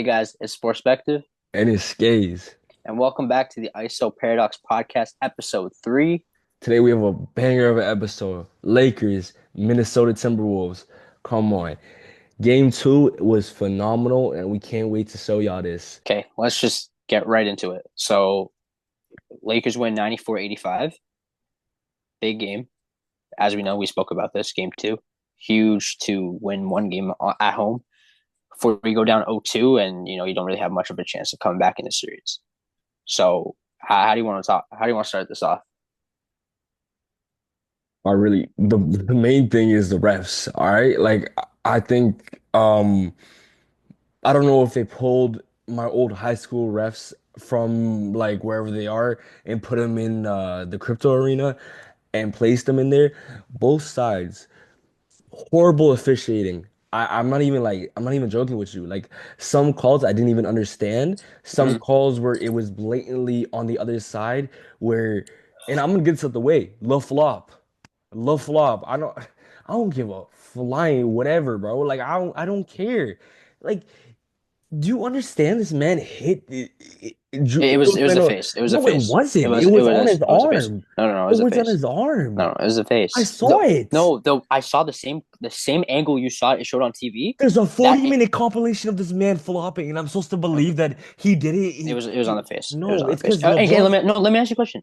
Hey guys, it's Sportspective, And it's Skayzzz. and welcome back to the ISO Paradox Podcast, Episode 3. Today we have a banger of an episode. Lakers, Minnesota Timberwolves. Come on. Game two was phenomenal, and we can't wait to show y'all this. Okay, let's just get right into it. So, Lakers win 94-85. Big game. As we know, we spoke about this, game two. Huge to win one game at home before we go down 0-2, and you don't really have much of a chance of coming back in the series. So, how do you want to talk? How do you want to start this off? I really the main thing is the refs, all right? Like I think I don't know if they pulled my old high school refs from like wherever they are and put them in the crypto arena and placed them in there. Both sides horrible officiating. I'm not even joking with you. Like some calls I didn't even understand. Some Mhm. calls where it was blatantly on the other side where and I'm gonna get this out the way. Love flop. Love flop. I don't give a flying whatever, bro. Like I don't care. Like do you understand this man hit It was a face. It was a no, it face. It wasn't. was It it was on was his it was a face. arm. No, no, no, it It was a was on face. his arm. No, no, it was a I face. saw it. No, though I saw the same angle you saw it showed on TV. There's a That 40-minute compilation of this man flopping, and I'm supposed to believe that he did it. it was on the face. It was No, on the it's face. because Okay, LeBron. let me ask you a question.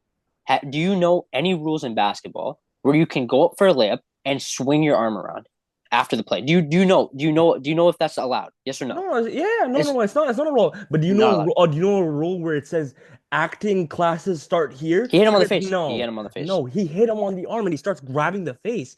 Do you know any rules in basketball where you can go up for a layup and swing your arm around after the play? Do you know if that's allowed? Yes or no? No, yeah, no, It's no, it's not a rule. But not allowed. do you know a rule where it says acting classes start here? He hit him on the Because face. He hit no, him on the face. no, he hit him on the arm and he starts grabbing the face.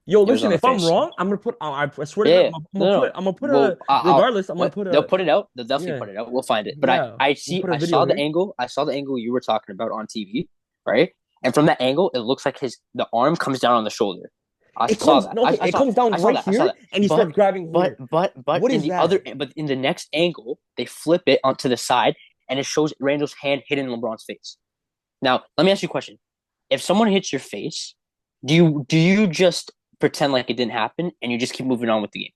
Yo, It was on listen, the if I'm face. wrong, I'm gonna put. I swear to God, Yeah, no, no. I'm gonna put Well, a. Regardless, I'm gonna what? put They'll a. put it out. They'll definitely Yeah, put it out. We'll find it. But I, yeah. I We'll see. put a I video saw the here. angle. I saw the angle you were talking about on TV, right? And from that angle, it looks like the arm comes down on the shoulder. I It saw comes that. no, okay, it comes I down saw right that. I saw here that. and he But starts grabbing but here. but but What in is the other, that? but in the next angle, they flip it onto the side, and it shows Randall's hand hidden in LeBron's face. Now, let me ask you a question. If someone hits your face, do you just pretend like it didn't happen and you just keep moving on with the game?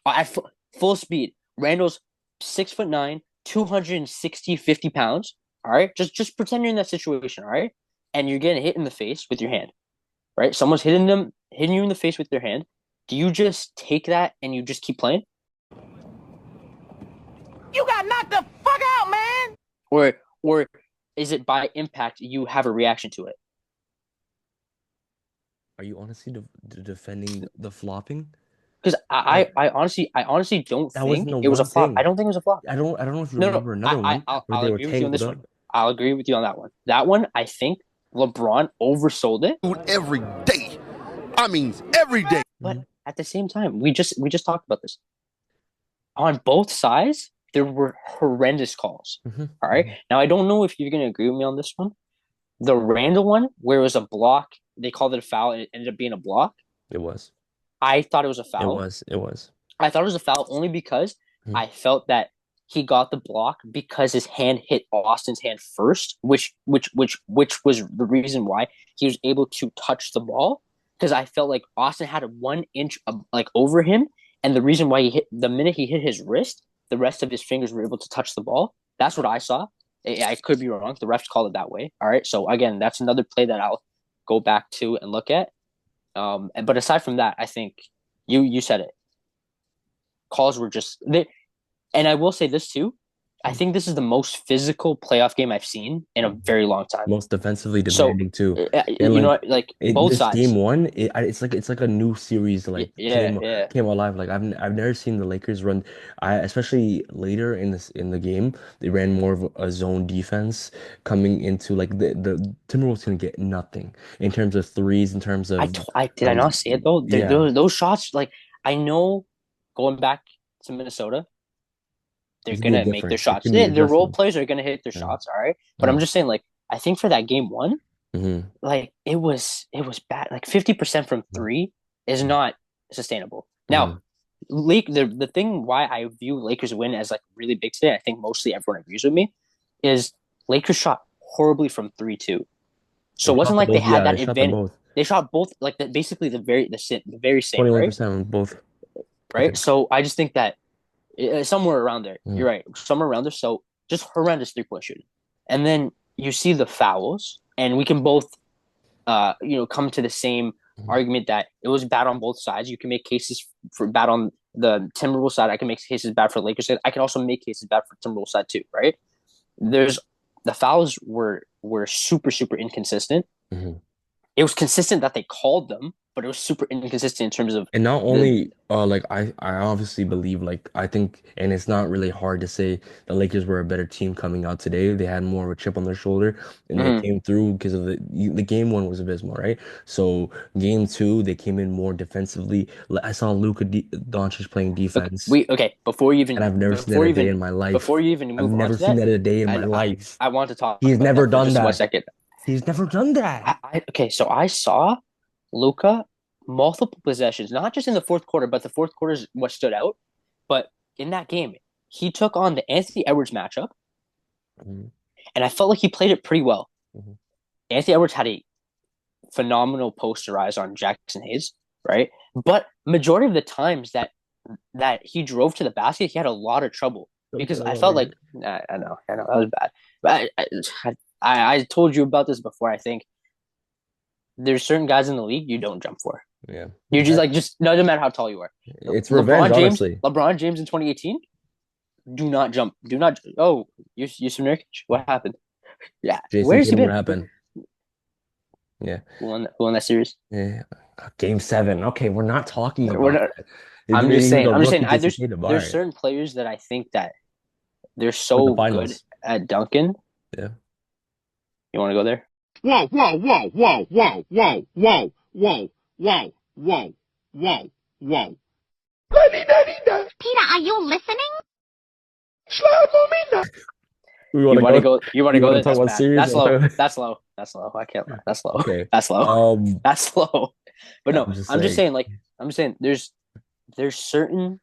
At full speed. Randall's 6'9", 260, 50 pounds. All right. Just pretend you're in that situation. All right. And you're getting hit in the face with your hand. Right. Someone's hitting you in the face with their hand. Do you just take that and you just keep playing? You got knocked the fuck out, man. Or is it by impact you have a reaction to it? Are you honestly defending the flopping? Because Like I honestly don't that wasn't think the it was a one flop. I thing. don't think it was a flop. I don't know if you No, no. remember I, another I one I'll, where I'll they were agree with you on tangled this up. one. I'll agree with you on that one. That one, I think LeBron oversold it. Every day. I mean, every day. But Mhm. at the same time, we just talked about this. On both sides, there were horrendous calls. Mhm. All right. Mhm. Now I don't know if you're gonna agree with me on this one. The Randall one, where it was a block, they called it a foul, and it ended up being a block. It was. I thought it was a It foul. was. It was. I thought it was a foul only because Mhm. I felt that he got the block because his hand hit Austin's hand first, which was the reason why he was able to touch the ball. Because I felt like Austin had a 1 inch like over him, and the reason why he hit the minute he hit his wrist, the rest of his fingers were able to touch the ball. That's what I saw. I could be wrong. The refs called it that way. All right. So again, that's another play that I'll go back to and look at. But aside from that, I think you said it. Calls were just they, and I will say this too. I think this is the most physical playoff game I've seen in a very long time. Most defensively So, demanding too. And you know, like like both this game sides. one, it's like a new series Yeah, yeah. came alive. Like I've never seen the Lakers run. I especially later in the game, they ran more of a zone defense coming into like the Timberwolves can get nothing in terms of threes, in terms I did I of not say it though? yeah, Those shots, like I know, going back to Minnesota, they're it can be gonna make their different. It shots. can be Their role adjustment. players are gonna hit their Yeah. shots. All right, but I'm Yeah. just saying, like I think for that game one, Hmm. like it was bad. Like 50% from three is not sustainable. Now, Hmm. the thing why I view Lakers win as like really big today, I think mostly everyone agrees with me, is Lakers shot horribly from 3-2. So They it shot wasn't them like they both. had Yeah, they that shot them advantage. both. They shot both like basically the very same, right? 21% on both. Right. Okay. So I just think that somewhere around there. Mm. You're right, somewhere around there. So just horrendous 3-point shooting, and then you see the fouls, and we can both, come to the same Mhm. argument that it was bad on both sides. You can make cases for bad on the Timberwolves side. I can make cases bad for the Lakers side. I can also make cases bad for Timberwolves side too, right? There's the fouls were super super inconsistent. Mhm. It was consistent that they called them, but it was super inconsistent in terms of And not the. only like I obviously believe like I think and it's not really hard to say the Lakers were a better team coming out today. They had more of a chip on their shoulder and they Mhm. came through because of the game one was abysmal, right? So game two they came in more defensively. I saw Doncic playing Look, defense we okay and I've never seen that a day in my before life. you even I've move on never to seen that, that a day in my and life. I want to talk He's about never that for done just one that. second. He's never done that. Okay, so I saw Luka multiple possessions, not just in the fourth quarter, but the fourth quarter is what stood out. But in that game, he took on the Anthony Edwards matchup, Mhm. and I felt like he played it pretty well. Mhm. Anthony Edwards had a phenomenal posterize on Jackson Hayes, right? But majority of the times that he drove to the basket, he had a lot of trouble because I felt like I know that was bad, but I told you about this before. I think there's certain guys in the league you don't jump for. Yeah. You just no matter how tall you are. It's revenge, honestly. LeBron James in 2018, do not jump. Do not. Oh, Yusuf Nurkic, what happened? Yeah, Jason where's he Tatum, what been? happened? Yeah. Who won that series? Yeah. Game seven. Okay, we're not talking We're about not, that. He was a I'm just saying. rookie Jason Tatum. All There's right. certain players that I think that they're With the so good finals. at dunking. Yeah. You want to go there? Whoa, whoa, whoa, whoa, whoa, whoa, whoa, whoa, whoa, whoa, whoa, whoa. Peter, are you listening? We want to go. You want to You go want to there? talk That's about bad. series? That's low. That's low. That's low. I can't lie. That's low. Okay. That's low. That's low. But no, I'm just I'm just saying. saying. Like I'm just saying. There's certain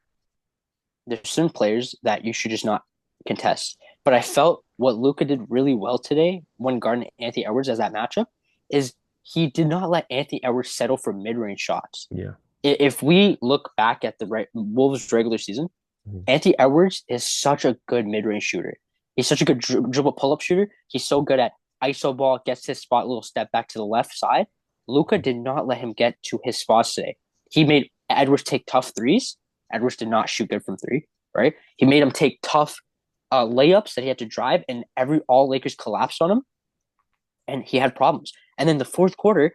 players that you should just not contest. But I felt what Luka did really well today when guarding Anthony Edwards as that matchup is he did not let Anthony Edwards settle for mid-range shots. Yeah. If we look back at the Wolves regular season, Mhm. Anthony Edwards is such a good mid-range shooter. He's such a good dribble pull-up shooter. He's so good at iso ball, gets his spot, little step back to the left side. Luka did not let him get to his spots today. He made Edwards take tough threes. Edwards did not shoot good from three, right? He made him take tough layups that he had to drive, and all Lakers collapsed on him, and he had problems. And then the fourth quarter,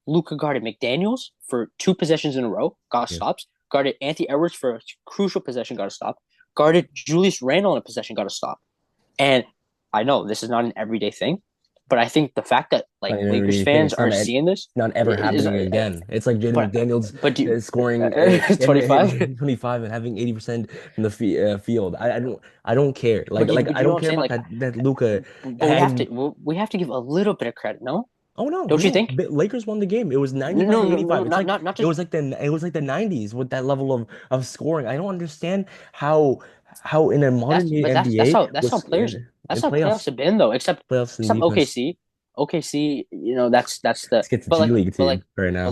Luka guarded McDaniels for 2 possessions in a row, got Yeah. stops. Guarded Anthony Edwards for a crucial possession, got a stop. Guarded Julius Randle in a possession, got a stop. And I know this is not an everyday thing, but I think the fact that like Not an Lakers everyday thing. fans are seeing this Not ever is, happening again. It's like Jaden but McDaniels but do scoring 25. 25 and having 80% from the field. I don't care. Like But I you know don't what I'm care saying? about Like, that Luka but had. we have to give a little bit of credit. No, Oh no, don't you no. think? Lakers won the game. It was No, no, 95-85. no, It's like not it just. was like the 90s with that level of scoring. I don't understand how in a modern day But NBA that's how was players in that's how playoffs playoffs have been though. playoffs and Except defense. OKC. OKC, that's the Let's get the G League but like team right now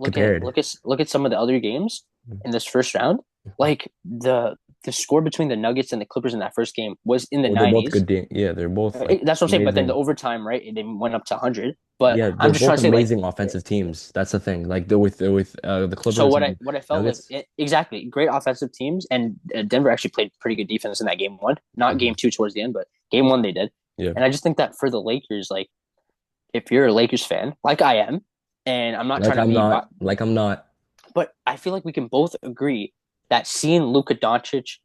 compared. look at some of the other games in this first round. Like the score between the Nuggets and the Clippers in that first game was in the Well, they're both 90s. good. Yeah, they're both like That's what I'm saying. But then the amazing. overtime, right? They went up to 100. But Yeah, I'm they're just trying both to say, like, amazing offensive teams. That's the thing. Like with the so Clippers and what I felt like Nuggets. exactly great offensive teams, and Denver actually played pretty good defense in that game one, not Mhm. game two towards the end, but game one they did. Yeah, And I just think that for the Lakers, like if you're a Lakers fan, like I am, and I'm not trying to be, like I'm not. but I feel like we can both agree that seeing Luka Doncic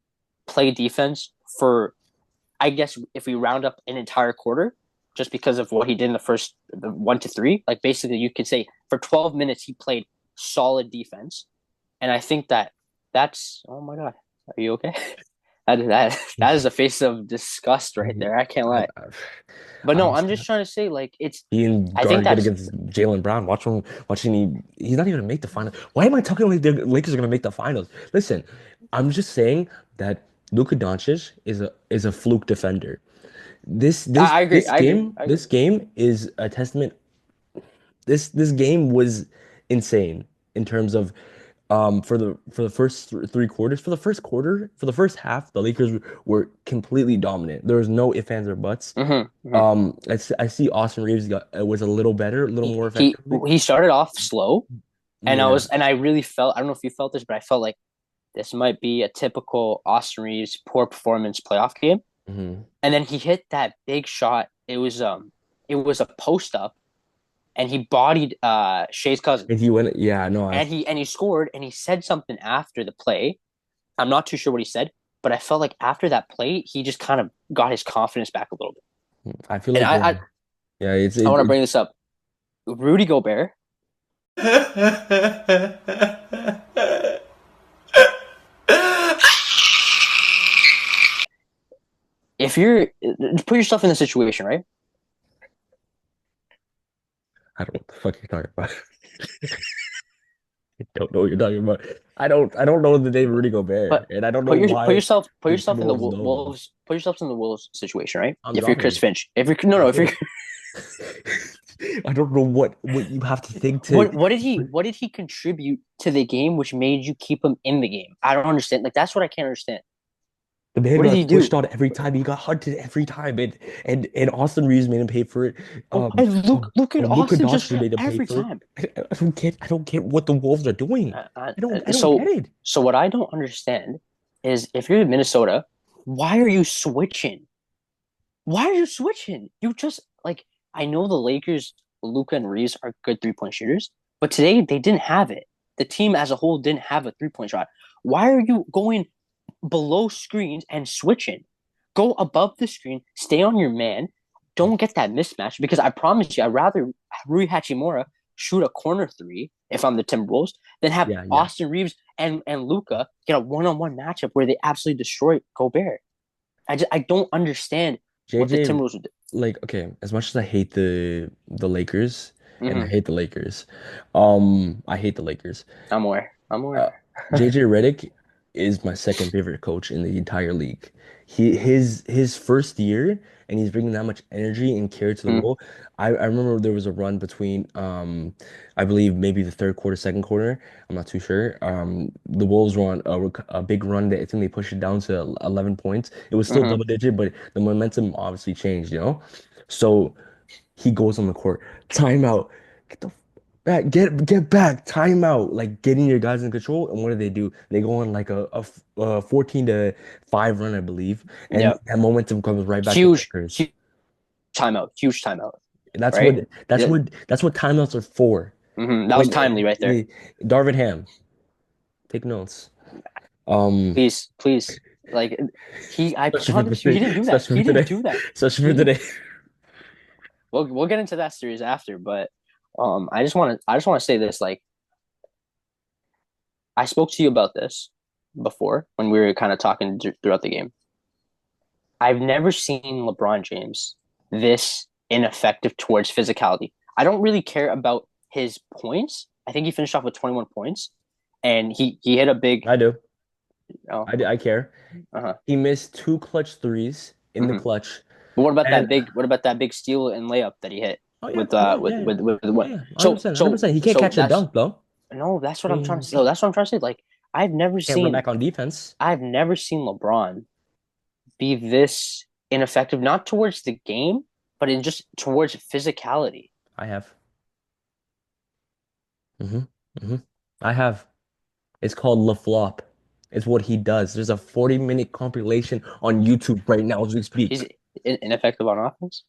play defense for, I guess, if we round up an entire quarter, just because of what he did in the 1 to 3, like basically you could say for 12 minutes he played solid defense, and I think that's oh my god, are you okay? That is a face of disgust right there. I can't lie. But no, I'm Honestly, just trying to say like it's. being I think guard good that's against Jalen Brown. Watching he's not even gonna make the finals. Why am I talking like the Lakers are gonna make the finals? Listen, I'm just saying that Luka Doncic is a fluke defender. I agree. I agree. I agree. This game is a testament. This game was insane in terms of For the first three quarters, for the first quarter, for the first half, the Lakers were completely dominant. There was no ifs, ands, or buts. Hmm. I see Austin Reeves was a little better, a little He more he effectively. he started off slow, and Yeah. I really felt, I don't know if you felt this, but I felt like this might be a typical Austin Reeves poor performance playoff game. Hmm. And then he hit that big shot. It was a post up, and he bodied Shea's cousin. And he went, yeah, no, And he scored, and he said something after the play. I'm not too sure what he said, but I felt like after that play, he just kind of got his confidence back a little bit. I feel And like, yeah, yeah, I want to bring this up. Rudy Gobert, if you're put yourself in the situation, right? I don't know what the fuck you're talking about. I don't know what you're talking about. I don't know the name Rudy Gobert, But and I don't know why put the yourself in the Timberwolves know him. Wolves put yourself in the Wolves situation, right? I'm If you're Chris driving. Finch, if you're no I no if you're feel I don't know what you have to think to. what did he contribute to the game which made you keep him in the game? I don't understand. Like that's what I can't understand. The man What did he got do? switched on every time. He got hunted every time, and Austin Reeves made him pay for it. Oh, and Luke and And Luka Austin just Doncic made him pay every for time. it. I don't get what the Wolves are doing. I don't get So it. so what I don't understand is if you're in Minnesota, why are you switching? Why are you switching? You just like I know the Lakers, Luca and Reeves are good 3-point shooters, but today they didn't have it. The team as a whole didn't have a 3-point shot. Why are you going below screens and switching? Go above the screen, stay on your man. Don't get that mismatch because I promise you, I'd rather Rui Hachimura shoot a corner three if I'm the Timberwolves than have Yeah, yeah. Austin Reeves and Luca get a one-on-one matchup where they absolutely destroy Gobert. I don't understand what the JJ, Timberwolves would do. like, okay, as much as I hate the Lakers, and I Mm-hmm. hate the Lakers, I hate the Lakers. I'm aware. I'm Uh, aware. JJ Redick is my second favorite coach in the entire league. His first year, and he's bringing that much energy and care to the Mm, role. I remember there was a run between I believe maybe the third quarter, second quarter. I'm not too sure. The Wolves were on a big run that I think they pushed it down to 11 points. It was still mm-hmm. double digit, but the momentum obviously changed, you know? So he goes on the court. Timeout. Get the back. Get back. Timeout. Like getting your guys in control. And what do? They go on like a 14 to 5 run, I believe. And Yeah. that momentum comes right back to the Huge, Lakers. huge timeout. Huge timeout. That's Right? what Yeah. that's what timeouts are for. That was When timely right there. Darvin Ham, take notes. Um, Please, please. Like I especially for promise you, he today, didn't do that. especially He for didn't today, do that. especially He for didn't. today. We'll get into that series after, but I just want to say this. Like I spoke to you about this before when we were kind of talking throughout the game. I've never seen LeBron James this ineffective towards physicality. I don't really care about his points. I think he finished off with 21 points, and he hit a big. I do. Oh, I care. uh-huh. He missed two clutch threes in the Hmm. clutch. But what about And that big? What about that big steal and layup that he hit oh yeah, with yeah, yeah, yeah, what? yeah, 100%, 100%. He can't So catch a that's dunk though. no. That's I what I'm trying to mean, say. No, that's what I'm trying to say. Like can't run back on defense. I've never seen LeBron be this ineffective, not towards the game, but in just towards physicality. I have. hmm hmm I have. It's called LaFlop. It's what he does. There's a 40-minute compilation on YouTube right now as we He's speak. ineffective on offense.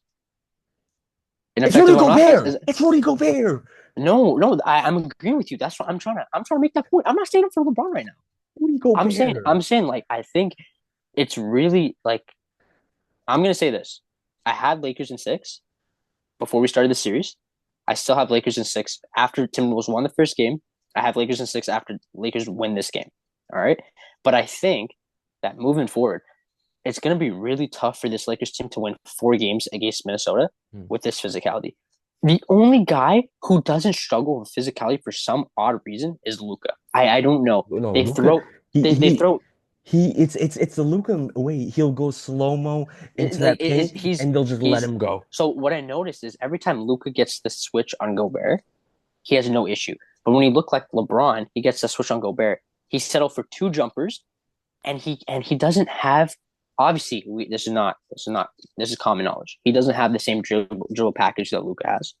It's Ineffective Rudy on offense Gobert. is It's Rudy Gobert. no. I'm agreeing with you. That's what I'm trying to make that point. I'm not saying up for LeBron right now. Rudy Gobert. I'm saying like I think it's really like I'm gonna say this. I had Lakers in six before we started the series. I still have Lakers in six after Timberwolves won the first game. I have Lakers in six after Lakers win this game. All right. But I think that moving forward, it's going to be really tough for this Lakers team to win 4 games against Minnesota Hmm. with this physicality. The only guy who doesn't struggle with physicality for some odd reason is Luca. I don't know. No, They Luca. throw He they he throw it's the Luca way. He'll go slow-mo into that paint, he's and they'll just let him go. so what I noticed is every time Luca gets the switch on Gobert, he has no issue. But when he looked like LeBron, he gets the switch on Gobert. He settled for two jumpers, and he doesn't have. Obviously, this is common knowledge. He doesn't have the same dribble package that Luka has.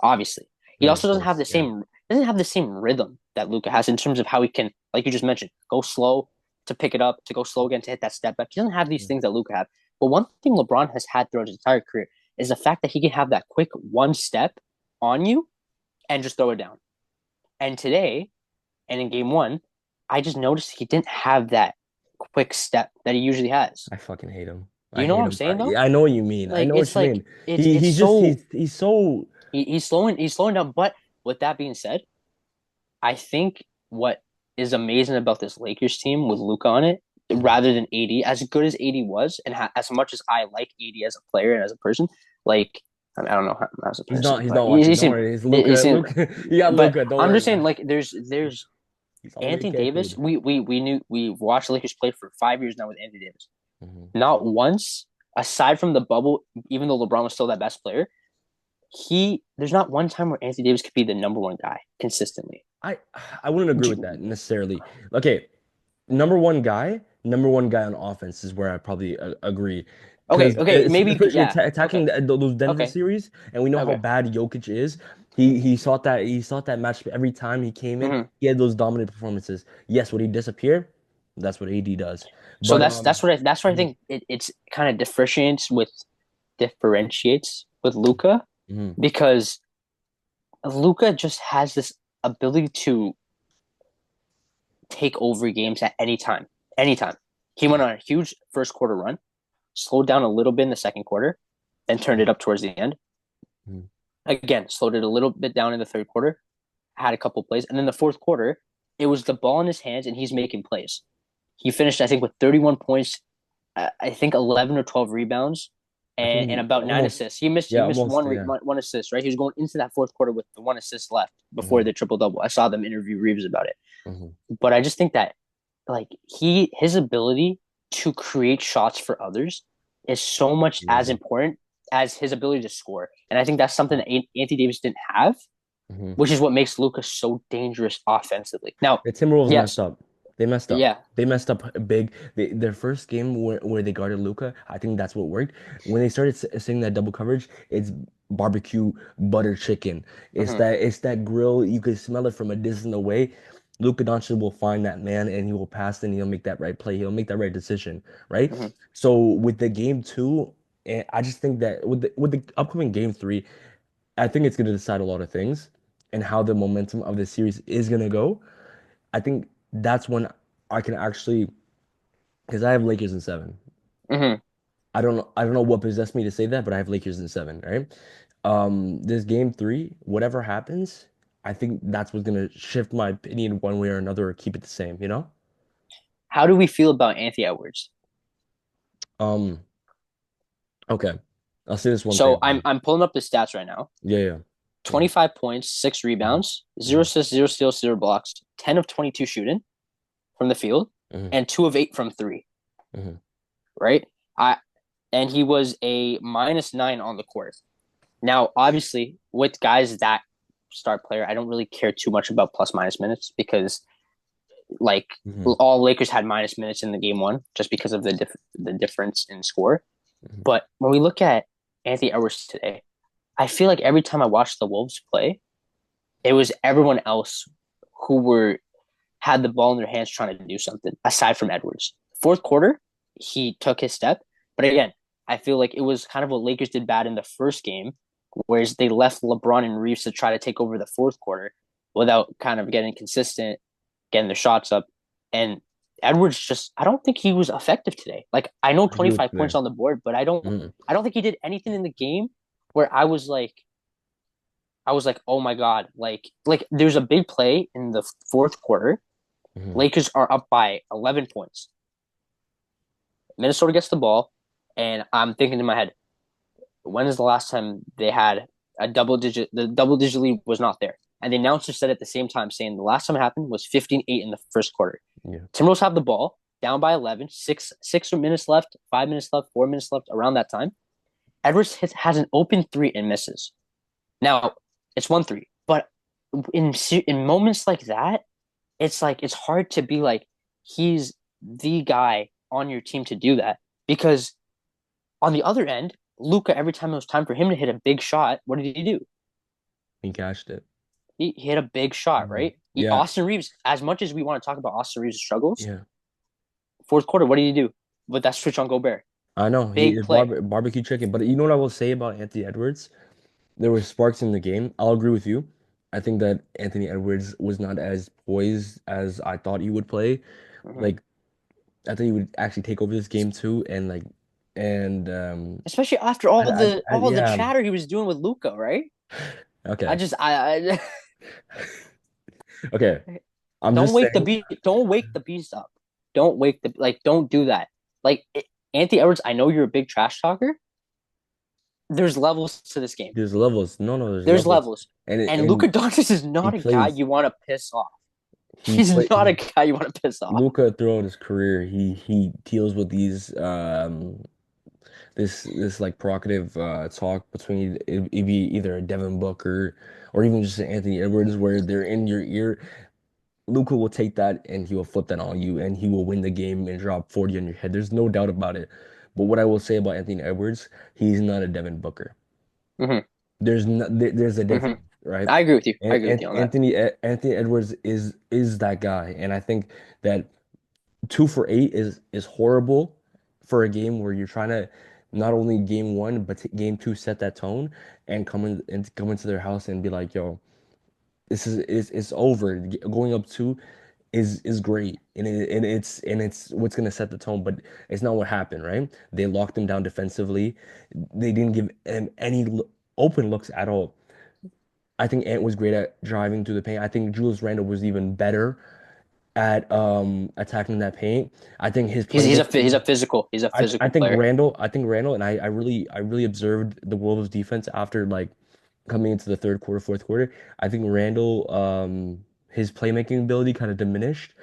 Obviously, he Mm, of also course, yeah. doesn't have the same rhythm that Luka has in terms of how he can, like you just mentioned, go slow to pick it up, to go slow again to hit that step back. He doesn't have these Mm. things that Luka have. But one thing LeBron has had throughout his entire career is the fact that he can have that quick one step on you and just throw it down. And today, and in game one, I just noticed he didn't have that quick step that he usually has. I fucking hate him. Do I you know hate what I'm him. saying though? I know what you mean. I Like know what it's you like mean. He's just he's so he's slowing down. But with that being said, I think what is amazing about this Lakers team with Luka on it, Mhm. rather than AD, as good as AD was, and as much as I like AD as a player and as a person, like I don't know how as a person, he's but not watching. he Don't seemed worry. It's he Luca. seemed. Luca. You got But Luca. Don't I'm worry, just saying, man. like there's He's already Anthony get Davis. food. We knew we've watched the Lakers play for 5 years now with Anthony Davis. Hmm. Not once, aside from the bubble, even though LeBron was still that best player, there's not one time where Anthony Davis could be the number one guy consistently. I I wouldn't agree with that necessarily. Okay, number one guy on offense is where I probably agree. Okay, Because okay, maybe you could, especially yeah. attacking Okay, those Denver okay, series, and we know how okay. bad Jokic is. He sought that match every time he came in. Hmm. He had those dominant performances. Yes, when he disappeared, that's what AD does. So But that's what I mhm, think it's kind of differentiates with Luca mhm. because Luca just has this ability to take over games at any time. Anytime. He went on a huge first quarter run, slowed down a little bit in the second quarter, then turned it up towards the end. Mhm. Again, slowed it a little bit down in the third quarter, had a couple plays, and then the fourth quarter, it was the ball in his hands and he's making plays. He finished, I think, with 31 points, I think 11 or 12 rebounds, I and think about nine almost, assists. He yeah, missed almost, yeah. one assist, right? He was going into that fourth quarter with the one assist left before Mhm, the triple double. I saw them interview Reeves about it, mhm. but I just think that like his ability to create shots for others is so much as Amazing. important as his ability to score, and I think that's something that Anthony Davis didn't have, Mhm. which is what makes Lucas so dangerous offensively. Now, The Timberwolves messed yes, up. They messed up. yeah, They messed up big. Their first game where they guarded Luca, I think that's what worked. When they started saying that double coverage, it's barbecue butter chicken. hmm It's that grill. You can smell it from a distance away. Luka Doncic will find that man and he will pass and he'll make that right play. He'll make that right decision, right? hmm So with the game two, and I just think that with the upcoming game three, I think it's going to decide a lot of things and how the momentum of the series is going to go. I think that's when I can actually, because I have Lakers in seven. hmm I don't know what possessed me to say that, but I have Lakers in seven, right? This game three, whatever happens, I think that's what's gonna shift my opinion one way or another or keep it the same, you know? How do we feel about Anthony Edwards? Um, okay. I'll say this one So thing. I'm pulling up the stats right now. Yeah, yeah. Yeah. 25 points, six Mhm, rebounds, zero mhm, assists, zero steals, zero blocks, 10 of 22 shooting from the field, mhm, and 2 of 8 from three. mhm. Right? I and he was a -9 on the court. Now, obviously, with guys that start player, I don't really care too much about plus minus minutes because like Mhm, all Lakers had minus minutes in the game one just because of the difference in score. mhm. But when we look at Anthony Edwards today, I feel like every time I watched the Wolves play, it was everyone else who were had the ball in their hands trying to do something aside from Edwards. Fourth quarter, he took his step, but again, I feel like it was kind of what Lakers did bad in the first game, whereas they left LeBron and Reeves to try to take over the fourth quarter without kind of getting consistent, getting their shots up. And Edwards just I don't think he was effective today. Like I know I agree with 25 you points there. on the board, but Mhm, I don't think he did anything in the game where I was like, "Oh my god." Like there's a big play in the fourth quarter. mhm. Lakers are up by 11 points. Minnesota gets the ball and I'm thinking in my head, when is the last time they had a double digit lead was not there. And the announcer said at the same time saying the last time it happened was 15-8 in the first quarter. Yeah. Timberwolves have the ball down by 11, six minutes left, 5 minutes left, 4 minutes left around that time. Edwards has an open three and misses. Now, it's 1-3, but in moments like that, it's like it's hard to be like he's the guy on your team to do that because on the other end, Luca, every time it was time for him to hit a big shot, what did he do? He cashed it. He hit a big shot, Mhm. right? Yeah, Austin Reeves, as much as we want to talk about Austin Reeves' struggles, yeah. fourth quarter, what did he do with that switch on Gobert? I know he Big is play. barbecue chicken, but you know what I will say about Anthony Edwards? There were sparks in the game. I'll agree with you. I think that Anthony Edwards was not as poised as I thought he would play. Mhm. Like I thought he would actually take over this game too, and like and Especially after all the yeah. chatter he was doing with Luca, right? I Okay. just I Okay. I'm don't just wake the saying beast. Don't wake the beast up. Don't wake the like. Don't do that. Like Anthony Edwards, I know you're a big trash talker. There's levels to this game. there's levels. No, no, there's There's levels. levels, And and Luka Doncic is he not a guy plays you want to piss off. he He's play not a guy you want to piss off. Luca throughout his career, he deals with these this like provocative talk between it be either a Devin Booker or even just an Anthony Edwards where they're in your ear. Luca will take that and he will flip that on you and he will win the game and drop 40 on your head. There's no doubt about it. But what I will say about Anthony Edwards, he's not a Devin Booker. Hmm. There's a Hmm. difference, right? I agree with you. I And, agree with you on that. Anthony Edwards is that guy, and I think that 2 for 8 is horrible for a game where you're trying to not only game one but game two set that tone and come into their house and be like, yo, this is it's over. Going up two is great and it's what's gonna set the tone, but it's not what happened, right? They locked him down defensively. They didn't give him any open looks at all. I think Ant was great at driving through the paint. I think Julius Randle was even better at attacking that paint. I think his He's playmaking. a physical. He's a I physical think player. Randall, and I really observed the Wolves defense after like coming into the third quarter, fourth quarter. I think Randall, his playmaking ability kind of diminished,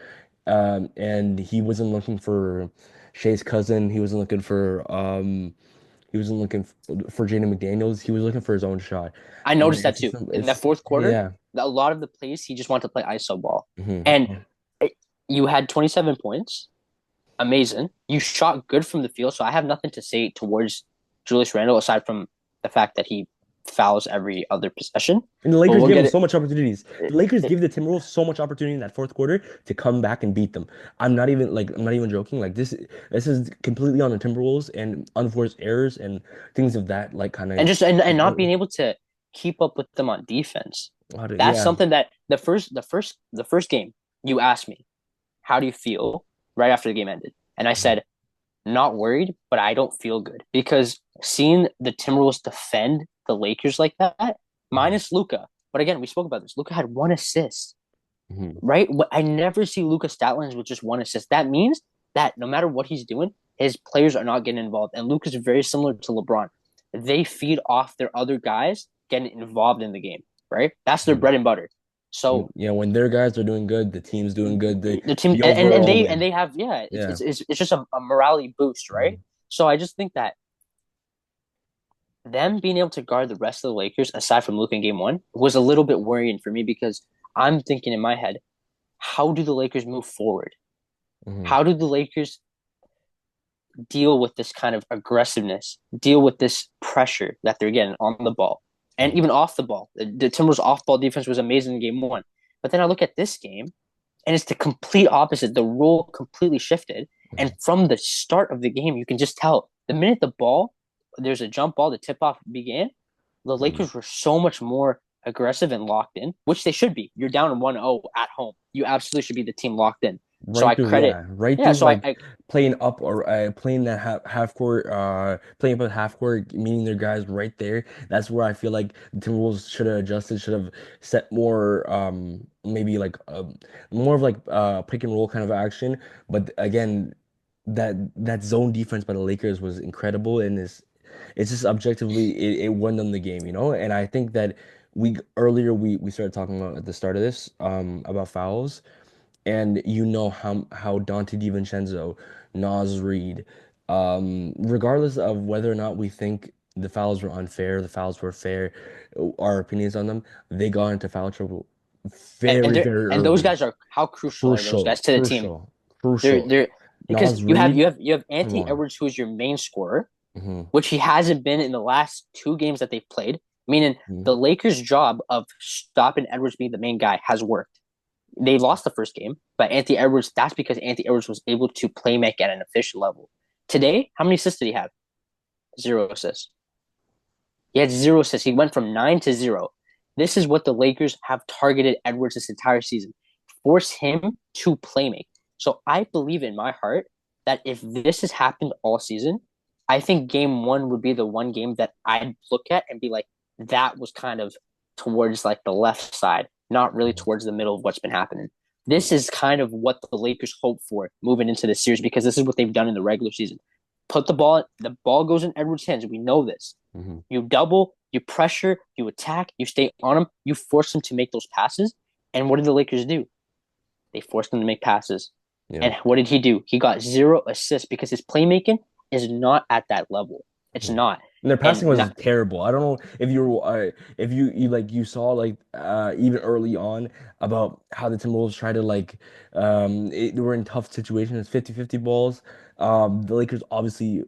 and he wasn't looking for Shea's cousin. He wasn't looking for Jaden McDaniels. He was looking for his own shot, I and noticed that too. In that fourth quarter, yeah. a lot of the plays he just wanted to play ISO ball, and Hmm. it, you had 27 points. Amazing. You shot good from the field, so I have nothing to say towards Julius Randle aside from the fact that he fouls every other possession. And the But Lakers we'll gave get them it. so much opportunities. it, The Lakers it gave the Timberwolves so much opportunity in that fourth quarter to come back and beat them. I'm not even joking. Like this is completely on the Timberwolves and unforced errors and things of that like kind and of just and not being able to keep up with them on defense. how to That's yeah. something that the first game you asked me, how do you feel right after the game ended? And I Mhm. said, not worried, but I don't feel good because seeing the Timberwolves defend the Lakers like that, Mhm. minus Luca. But again, we spoke about this. Luca had one assist, Mhm. right? I never see Luca stat lines with just one assist. That means that no matter what he's doing, his players are not getting involved. And Luca's very similar to LeBron. They feed off their other guys getting involved in the game, right? That's their Mhm. bread and butter. So Yeah, when their guys are doing good, the team's doing good. the team The overall and win. they have yeah, Yeah. it's just a morality boost, right? Mhm. So I just think that them being able to guard the rest of the Lakers, aside from Luka in game one, was a little bit worrying for me because I'm thinking in my head, how do the Lakers move forward? Mhm. How do the Lakers deal with this kind of aggressiveness, deal with this pressure that they're getting on the ball and Mhm. even off the ball? The Timberwolves off ball defense was amazing in game one. But then I look at this game and it's the complete opposite. The role completely shifted. And Mhm. from the start of the game, you can just tell the minute there's a jump ball, the tip off began, the Mhm. Lakers were so much more aggressive and locked in, which they should be. You're down 1-0 at home. You absolutely should be the team locked in. So I credit, Right yeah. through So like I playing up or playing that half court, playing up at half court, meeting their guys right there. That's where I feel like the Timberwolves should have adjusted, should have set more, maybe like more of like pick and roll kind of action. But again, that zone defense by the Lakers was incredible, and it's just objectively it won them the game, you know. And I think that we started talking about at the start of this about fouls. And you know how Dante DiVincenzo, Nas Reed, regardless of whether or not we think the fouls were unfair, the fouls were fair, our opinions on them, they got into foul trouble. and very, they're very and those early. guys are how crucial are those Crucial, guys to the team? crucial, They're crucial. they're because Nas you have Reed, you have you have come Anthony on. Edwards, who is your main scorer, Hmm. which he hasn't been in the last two games that they've played. Meaning Hmm. the Lakers' job of stopping Edwards being the main guy has worked. They lost the first game, but Anthony Edwards, that's because Anthony Edwards was able to play make at an efficient level. Today, how many assists did he have? Zero assists. He had zero assists. He went from 9 to 0. This is what the Lakers have targeted Edwards this entire season. Force him to play make. So I believe in my heart that if this has happened all season, I think game one would be the one game that I'd look at and be like, that was kind of towards like the left side, not really towards the middle of what's been happening. This is kind of what the Lakers hope for moving into the series because this is what they've done in the regular season. The ball goes in Edwards' hands. We know this. Hmm. You double, you pressure, you attack, you stay on him, you force him to make those passes. And what did the Lakers do? They forced him to make passes. Yeah. And what did he do? He got zero assists because his playmaking is not at that level. It's Mhm. not. And their And passing was not, terrible. I don't know if you like you saw like even early on about how the Timberwolves try to they were in tough situations, 50-50 balls. The Lakers obviously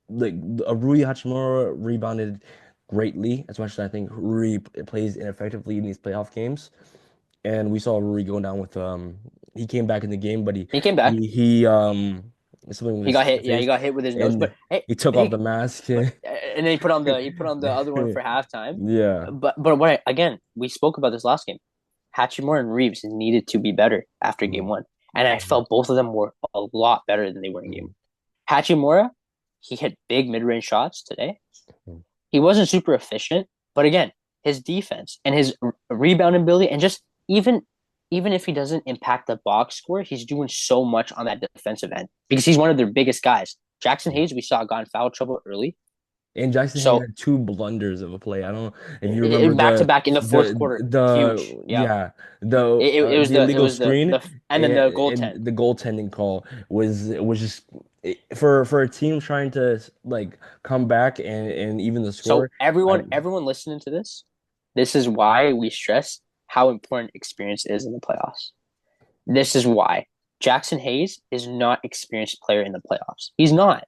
like Rui Hachimura rebounded greatly, as much as I think Rui plays ineffectively in these playoff games. And we saw Rui going down with he came back in the game, but he came back. he something with He got his hit. Yeah, he face got hit with his nose. But and hey, he took off the hey, mask. but and then he put on the other one for halftime. Yeah. But again, we spoke about this last game. Hachimura and Reeves needed to be better after game Mhm. one, and I Mhm. felt both of them were a lot better than they were in game Mhm. one. Hachimura, he hit big mid range shots today. Mhm. He wasn't super efficient, but again, his defense and his rebounding ability, and just even if he doesn't impact the box score, he's doing so much on that defensive end because he's one of their biggest guys. Jackson Hayes, we saw got in foul trouble early, And Jackson Hayes so had two blunders of a play. I don't know if you remember back to back in the fourth quarter, huge. the Yeah, yeah it was the illegal the screen and then the goaltend. and the goaltending call was just for a team trying to like come back and even the So score. I everyone listening to this is why we stress how important experience is in the playoffs. This is why Jackson Hayes is not experienced player in the playoffs. He's not,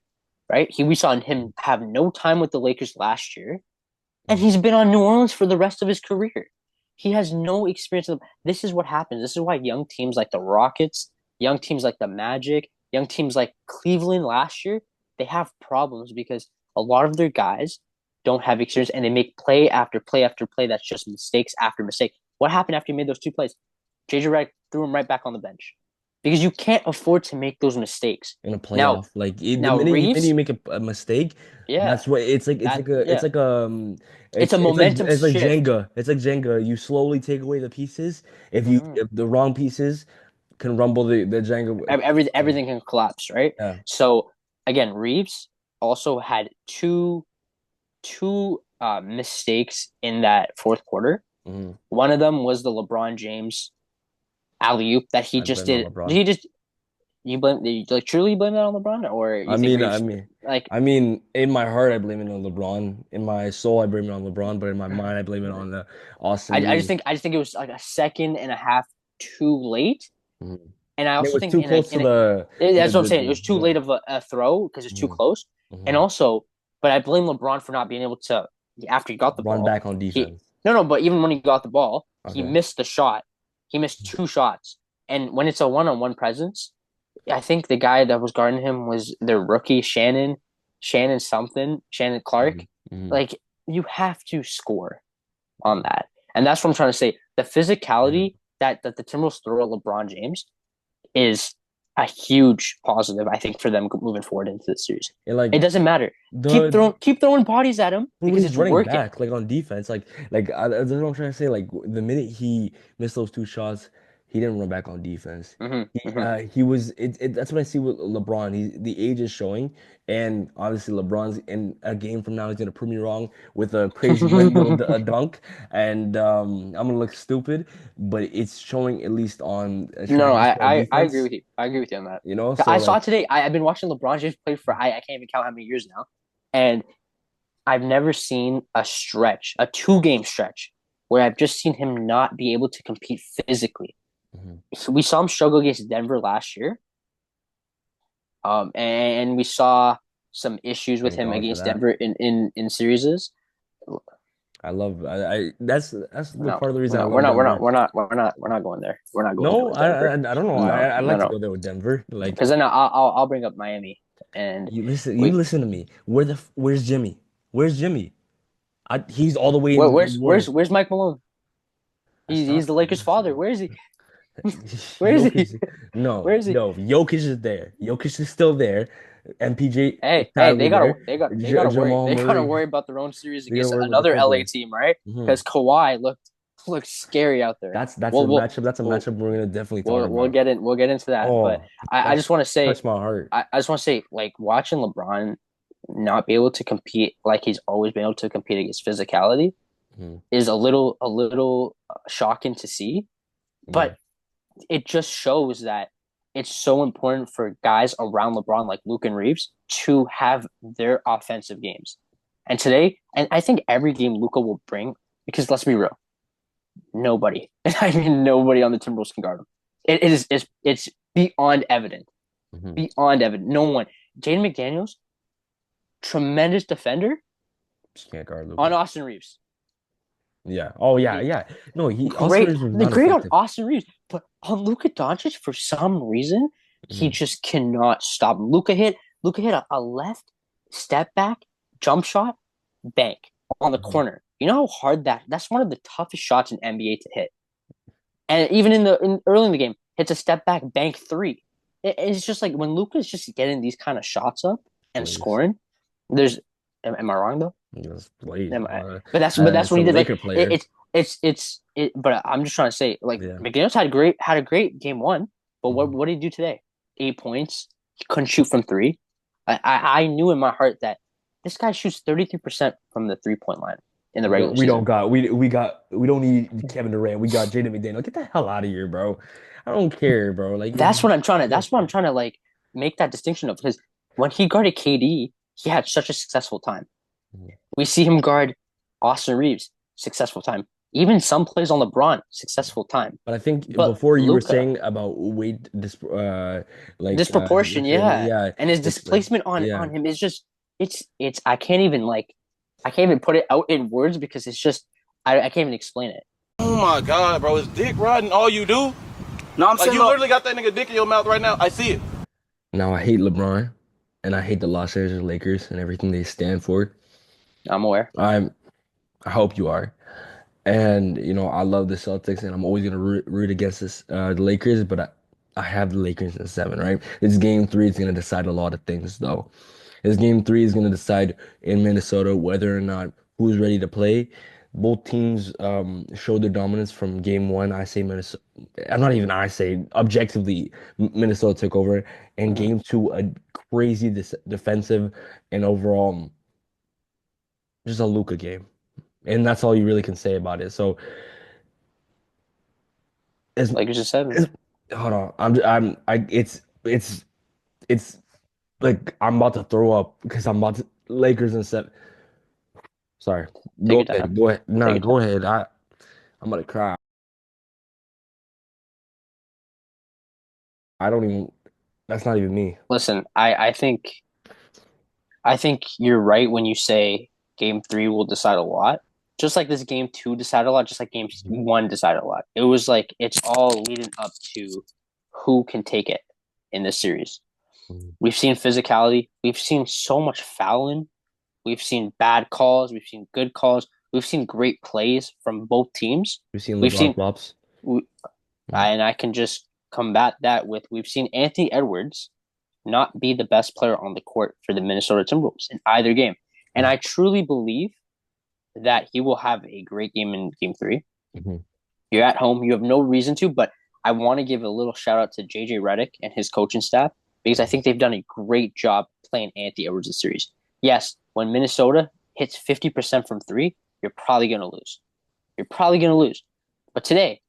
right? We saw him have no time with the Lakers last year, and he's been on New Orleans for the rest of his career. He has no experience. This is what happens. This is why young teams like the Rockets, young teams like the Magic, young teams like Cleveland last year, they have problems because a lot of their guys don't have experience and they make play after play after play that's just mistakes after mistake. What happened after he made those two plays? JJ Redick threw him right back on the bench because you can't afford to make those mistakes. in a Now, playoff. Like now the minute you Reeves, make a mistake, yeah, that's what that it's yeah, like it's a momentum it's like shift. Jenga. It's like Jenga. You slowly take away the pieces. Mhm. If the wrong pieces can rumble the Jenga. Yeah. Everything can collapse, right? Yeah. So again, Reeves also had two mistakes in that fourth quarter. Hmm. One of them was the LeBron James alley oop that he I just blame it on did. LeBron. He just you blame you like truly blame that on LeBron, or you I think mean, Reeves like I mean, in my heart, I blame it on LeBron. In my soul, I blame it on LeBron. But in my mind, I blame it on the Austin Reeves. I just think it was like a second and a half too late, Mhm. and I And it also was think too close to that's what I'm saying. It was too the late of a throw because it's too mhm, close, and mhm. also, but I blame LeBron for not being able to after he got the Run ball. back on He defense. no, but even when he got the ball, he Okay. missed the shot. He missed two shots, and when it's a one-on-one presence, I think the guy that was guarding him was their rookie Shannon Clark. Mhm. Mhm. Like you have to score on that. And that's what I'm trying to say. The Yeah. physicality that the Timberwolves throw at LeBron James is a huge positive, I think, for them moving forward into the series. And It like doesn't matter. the Keep throwing bodies at him when because he's it's running working. back, like on defense, that's what I'm trying to say. Like the minute he missed those two shots, he didn't run back on defense. Mm-hmm, mm-hmm. He was that's what I see with LeBron. The age is showing, and obviously LeBron's in a game from now. He's gonna prove me wrong with a crazy windmill dunk, and I'm gonna look stupid. But it's showing at least on trying No, to stay on I agree defense. with you. I agree with you on that. You know, so I saw like. today. I've been watching LeBron James play for I can't even count how many years now, and I've never seen a 2 game stretch where I've just seen him not be able to compete physically. Mhm. So we saw him struggle against Denver last year. And we saw some issues with Thank him God for against that. Denver in series. I that's the No, part of the reason I no, love Denver. we're not going there. We're not going there No, with Denver. I don't know. No, I no, like to no. go there with Denver. Like Because then I'll bring up Miami and you we listen to me. Where's Jimmy? Where's Jimmy? He's all the way in where? where's Mike Malone? That's He's not the Lakers' father. Where is he? Where is he? Jokic. No, Where is he? no. Jokic is there. Jokic is still there. MPJ is Hey, sadly there. Jamal they gotta Murray. worry about their own series They gotta against worry about the another LA Clippers. team, right? Hmm. Because Kawhi looked scary out there. That's a We'll matchup. That's a we'll matchup we're gonna definitely talk about. we'll get into that. But Oh, I that just want to say touched my heart. I just want to say like watching LeBron not be able to compete like he's always been able to compete against physicality Mhm. is a little shocking to see. Yeah. But it just shows that it's so important for guys around LeBron like Luke and Reeves to have their offensive games. And today, and I think every game Luka will bring, because let's be real, nobody, and I mean nobody on the Timberwolves can guard him. It's beyond evident, Mhm. beyond evident. No one. Jaden McDaniels, tremendous defender Just can't guard on Luka. Austin Reeves. Yeah. Oh yeah, He, yeah. No, he Austin great, Reeves was the not great on effective. Austin Reeves, but on Luka Doncic for some reason he Mhm. just cannot stop. Luka hit a left step back jump shot, bank on the Mhm. corner. You know how hard that's one of the toughest shots in NBA to hit. And even in early in the game, hits a step back bank three. It's just like when Luka's just getting these kind of shots up and Please. scoring. There's, am I wrong though? Just please. Am I, but that's As what a he did. Like Laker player. it. But I'm just trying to say, like Yeah. McDaniels had a great game one, but Mhm. what did he do today? 8 points. He couldn't shoot from three. I knew in my heart that this guy shoots 33% from the 3 point line in the regular We don't season. got we don't need Kevin Durant. We got Jaden McDaniel. Get the hell out of here, bro. I don't care, bro. Like That's what I'm trying to like make that distinction of because when he guarded KD, he had such a successful time. Mhm. We see him guard Austin Reeves, successful time. Even some plays on LeBron, successful time. But I think But before you were Luca, saying about weight disproportion, yeah. yeah, And his it's like displacement yeah. on him is just it's I can't even put it out in words because it's just I can't even explain it. Oh my God, bro, is dick riding all you do? No, I'm Like saying, you look, literally got that nigga dick in your mouth right now. I see it. Now I hate LeBron and I hate the Los Angeles Lakers and everything they stand for. I'm aware. I'm I hope you are. And I love the Celtics, and I'm always gonna root against the Lakers. But I have the Lakers in seven, right? This game three is gonna decide a lot of things, though. This game three is gonna decide in Minnesota whether or not who's ready to play. Both teams showed their dominance from game one. I say Minnesota. I'm not even I say objectively Minnesota took over. And Mhm. game two, a crazy defensive and overall just a Luka game. And that's all you really can say about it. So as, Like you just said, as hold on, it's like I'm about to throw up because I'm about to Lakers and seven. Sorry, take your time. Go ahead. Take Nah, your go time. ahead. I'm gonna cry. I don't even. That's not even me. Listen, I think you're right when you say game three will decide a lot. Just like this game two decided a lot, just like game Mhm. one decided a lot. It was like it's all leading up to who can take it in this series. Mhm. We've seen physicality. We've seen so much fouling. We've seen bad calls. We've seen good calls. We've seen great plays from both teams. We've seen We've LeBron seen, flops. Mhm. and I can just combat that with we've seen Anthony Edwards not be the best player on the court for the Minnesota Timberwolves in either game. And I truly believe that he will have a great game in game three. Mhm. You're at home. You have no reason to, but I want to give a little shout out to JJ Redick and his coaching staff because I think they've done a great job playing Anthony Edwards this series. Yes, when Minnesota hits 50% from three, you're probably going to lose. You're probably going to lose. But today,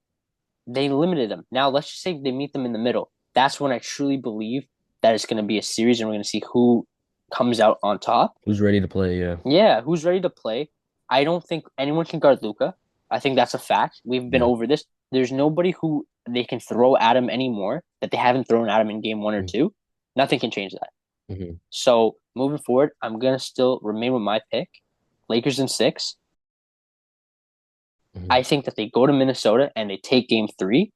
they limited them. Now, let's just say they meet them in the middle. That's when I truly believe that it's going to be a series and we're going to see who comes out on top. Who's ready to play? Yeah. Yeah, who's ready to play? I don't think anyone can guard Luka. I think that's a fact. We've been Yeah. over this. There's nobody who they can throw at him anymore that they haven't thrown at him in game one or two. Nothing can change that. Mm-hmm. So moving forward, I'm gonna still remain with my pick. Lakers in six. Hmm. I think that they go to Minnesota and they take game three.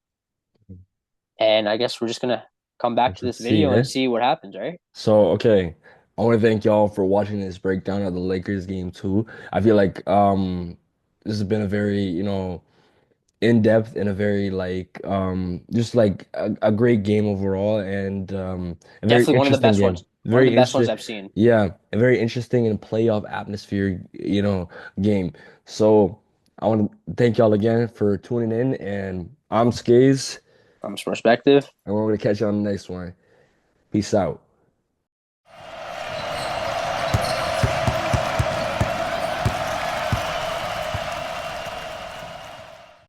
And I guess we're just gonna come back to this Let's see, video and eh? see what happens, right? So, okay. I want to thank y'all for watching this breakdown of the Lakers game too. I feel like this has been a very, in depth and a very like just like a great game overall and a very Definitely one of the interesting best game. ones. One of the Very best ones interesting. I've seen. Yeah, a very interesting and playoff atmosphere, game. So I want to thank y'all again for tuning in and I'm Skayzzz From his perspective. and we're gonna catch you on the next one. Peace out.